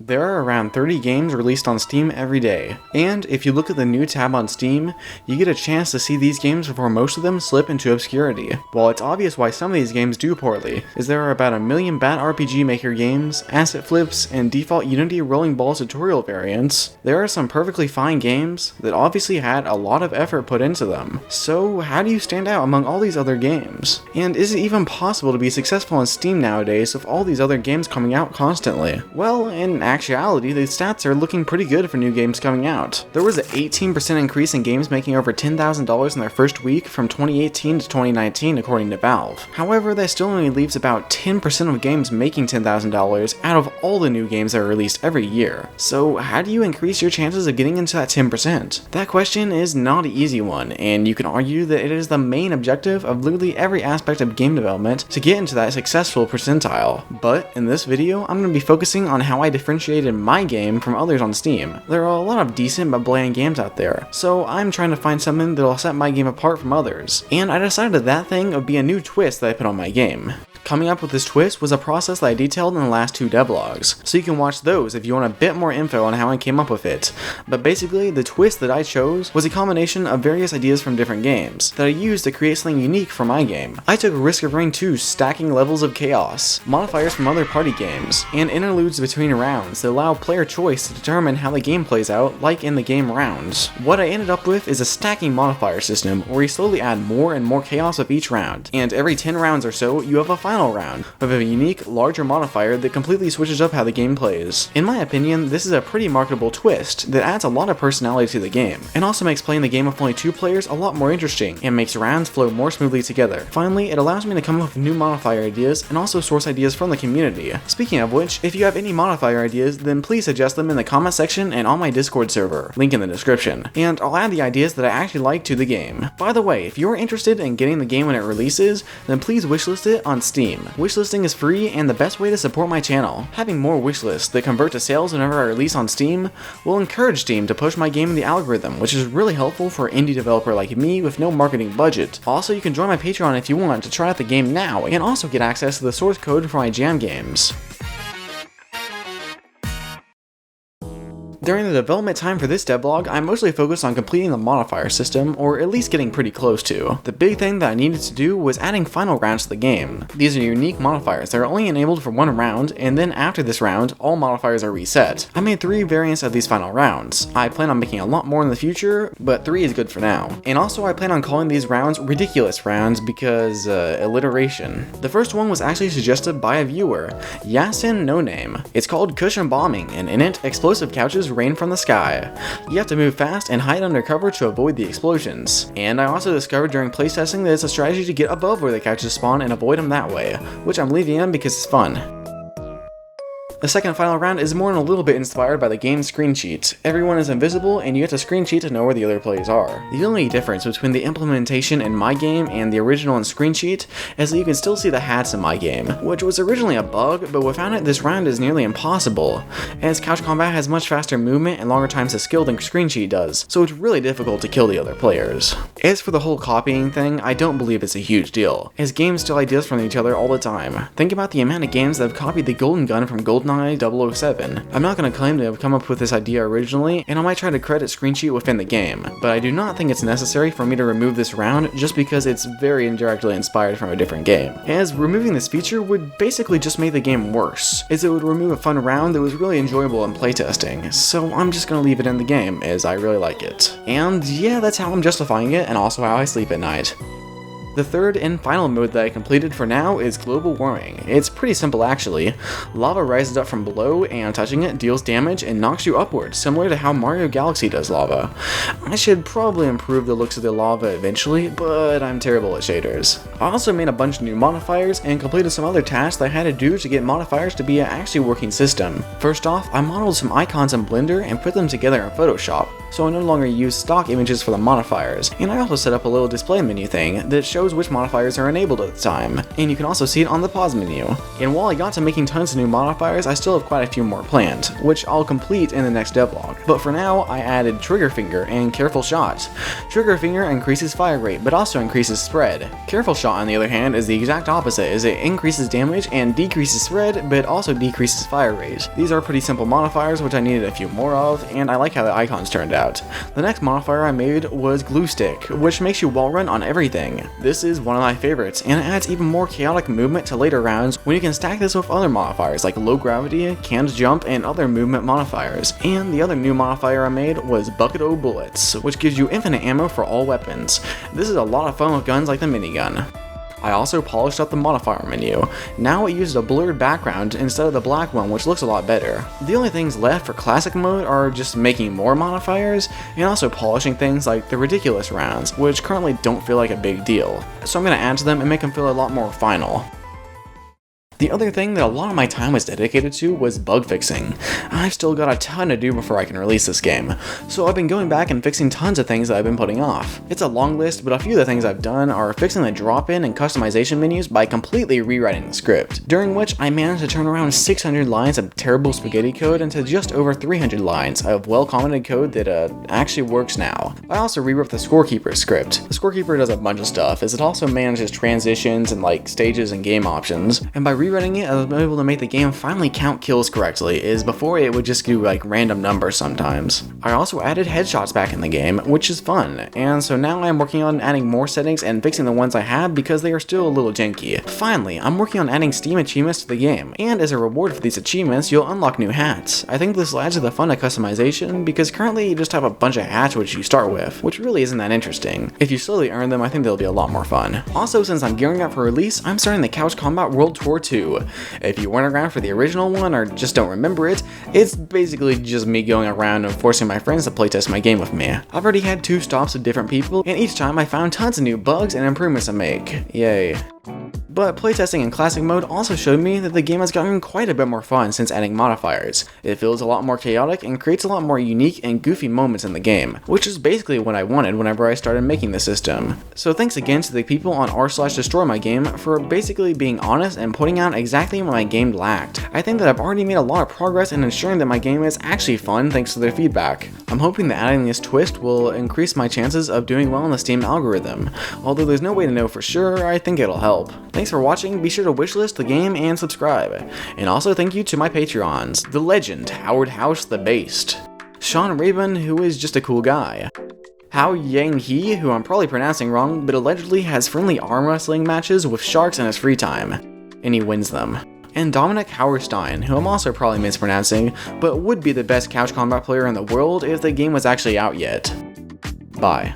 There are around 30 games released on Steam every day, and if you look at the new tab on Steam, you get a chance to see these games before most of them slip into obscurity. While it's obvious why some of these games do poorly, is there are about 1 million bad RPG Maker games, asset flips, and default Unity rolling ball tutorial variants, there are some perfectly fine games that obviously had a lot of effort put into them. So how do you stand out among all these other games? And is it even possible to be successful on Steam nowadays with all these other games coming out constantly? Well, in actuality, the stats are looking pretty good for new games coming out. There was an 18% increase in games making over $10,000 in their first week from 2018 to 2019 according to Valve. However, that still only leaves about 10% of games making $10,000 out of all the new games that are released every year. So how do you increase your chances of getting into that 10%? That question is not an easy one, and you can argue that it is the main objective of literally every aspect of game development to get into that successful percentile. But in this video, I'm going to be focusing on how I differentiated my game from others on Steam. There are a lot of decent but bland games out there, so I'm trying to find something that'll set my game apart from others, and I decided that thing would be a new twist that I put on my game. Coming up with this twist was a process that I detailed in the last 2 devlogs, so you can watch those if you want a bit more info on how I came up with it. But basically, the twist that I chose was a combination of various ideas from different games that I used to create something unique for my game. I took Risk of Rain 2's stacking levels of chaos, modifiers from other party games, and interludes between rounds that allow player choice to determine how the game plays out, like in the game rounds. What I ended up with is a stacking modifier system where you slowly add more and more chaos with each round, and every 10 rounds or so, you have a final round with a unique, larger modifier that completely switches up how the game plays. In my opinion, this is a pretty marketable twist that adds a lot of personality to the game, and also makes playing the game with only 2 players a lot more interesting, and makes rounds flow more smoothly together. Finally, it allows me to come up with new modifier ideas, and also source ideas from the community. Speaking of which, if you have any modifier ideas, then please suggest them in the comment section and on my Discord server, link in the description, and I'll add the ideas that I actually like to the game. By the way, if you're interested in getting the game when it releases, then please wishlist it on Steam. Wishlisting is free and the best way to support my channel. Having more wishlists that convert to sales whenever I release on Steam will encourage Steam to push my game in the algorithm, which is really helpful for an indie developer like me with no marketing budget. Also, you can join my Patreon if you want to try out the game now, and also get access to the source code for my jam games. During the development time for this devlog, I mostly focused on completing the modifier system, or at least getting pretty close to. The big thing that I needed to do was adding final rounds to the game. These are unique modifiers that are only enabled for 1 round, and then after this round, all modifiers are reset. I made 3 variants of these final rounds. I plan on making a lot more in the future, but 3 is good for now. And also I plan on calling these rounds ridiculous rounds because, alliteration. The first one was actually suggested by a viewer, Yasin No Name. It's called Cushion Bombing, and in it, explosive couches rain from the sky. You have to move fast and hide under cover to avoid the explosions. And I also discovered during playtesting that it's a strategy to get above where the couches spawn and avoid them that way, which I'm leaving in because it's fun. The second final round is more than a little bit inspired by the game's screen sheet. Everyone is invisible and you have to screen sheet to know where the other players are. The only difference between the implementation in my game and the original in screen sheet is that you can still see the hats in my game, which was originally a bug, but without it this round is nearly impossible, as couch combat has much faster movement and longer times to skill than screen sheet does, so it's really difficult to kill the other players. As for the whole copying thing, I don't believe it's a huge deal, as games steal ideas from each other all the time. Think about the amount of games that have copied the golden gun from GoldenEye 007. I'm not going to claim to have come up with this idea originally, and I might try to credit screen sheet within the game, but I do not think it's necessary for me to remove this round just because it's very indirectly inspired from a different game, as removing this feature would basically just make the game worse, as it would remove a fun round that was really enjoyable in playtesting, so I'm just going to leave it in the game as I really like it. And yeah, that's how I'm justifying it and also how I sleep at night. The third and final mode that I completed for now is global warming. It's pretty simple actually. Lava rises up from below and touching it deals damage and knocks you upwards, similar to how Mario Galaxy does lava. I should probably improve the looks of the lava eventually, but I'm terrible at shaders. I also made a bunch of new modifiers and completed some other tasks that I had to do to get modifiers to be an actually working system. First off, I modeled some icons in Blender and put them together in Photoshop. so I no longer use stock images for the modifiers, and I also set up a little display menu thing that shows which modifiers are enabled at the time, and you can also see it on the pause menu. And while I got to making tons of new modifiers, I still have quite a few more planned, which I'll complete in the next devlog. But for now, I added trigger finger and careful shot. Trigger finger increases fire rate, but also increases spread. Careful shot, on the other hand, is the exact opposite, as it increases damage and decreases spread, but also decreases fire rate. These are pretty simple modifiers, which I needed a few more of, and I like how the icons turned out. The next modifier I made was glue stick, which makes you wall run on everything. This is one of my favorites, and it adds even more chaotic movement to later rounds when you can stack this with other modifiers like low gravity, canned jump, and other movement modifiers. And the other new modifier I made was bucket o' bullets, which gives you infinite ammo for all weapons. This is a lot of fun with guns like the minigun. I also polished up the modifier menu. Now it uses a blurred background instead of the black one, which looks a lot better. The only things left for classic mode are just making more modifiers, and also polishing things like the ridiculous rounds, which currently don't feel like a big deal. So I'm going to add to them and make them feel a lot more final. The other thing that a lot of my time was dedicated to was bug fixing. I've still got a ton to do before I can release this game, so I've been going back and fixing tons of things that I've been putting off. It's a long list, but a few of the things I've done are fixing the drop-in and customization menus by completely rewriting the script, during which I managed to turn around 600 lines of terrible spaghetti code into just over 300 lines of well-commented code that actually works now. I also rewrote the scorekeeper script. The scorekeeper does a bunch of stuff, as it also manages transitions and stages and game options, and by rewriting it, I was able to make the game finally count kills correctly, as before it would just do random numbers sometimes. I also added headshots back in the game, which is fun, and so now I'm working on adding more settings and fixing the ones I have because they are still a little janky. Finally, I'm working on adding Steam achievements to the game, and as a reward for these achievements, you'll unlock new hats. I think this will add to the fun of customization, because currently you just have a bunch of hats which you start with, which really isn't that interesting. If you slowly earn them, I think they'll be a lot more fun. Also, since I'm gearing up for release, I'm starting the Couch Combat World Tour 2. If you weren't around for the original one or just don't remember it, it's basically just me going around and forcing my friends to playtest my game with me. I've already had 2 stops with different people, and each time I found tons of new bugs and improvements to make. Yay. But playtesting in classic mode also showed me that the game has gotten quite a bit more fun since adding modifiers. It feels a lot more chaotic and creates a lot more unique and goofy moments in the game, which is basically what I wanted whenever I started making the system. So thanks again to the people on r/DestroyMyGame for basically being honest and pointing out exactly what my game lacked. I think that I've already made a lot of progress in ensuring that my game is actually fun thanks to their feedback. I'm hoping that adding this twist will increase my chances of doing well in the Steam algorithm. Although there's no way to know for sure, I think it'll help. Thanks for watching, be sure to wishlist the game and subscribe. And also thank you to my Patrons, the legend, Howard House the Based, Sean Raven, who is just a cool guy, Hao Yang He, who I'm probably pronouncing wrong, but allegedly has friendly arm wrestling matches with sharks in his free time, and he wins them, and Dominic Hauerstein, who I'm also probably mispronouncing, but would be the best couch combat player in the world if the game was actually out yet. Bye.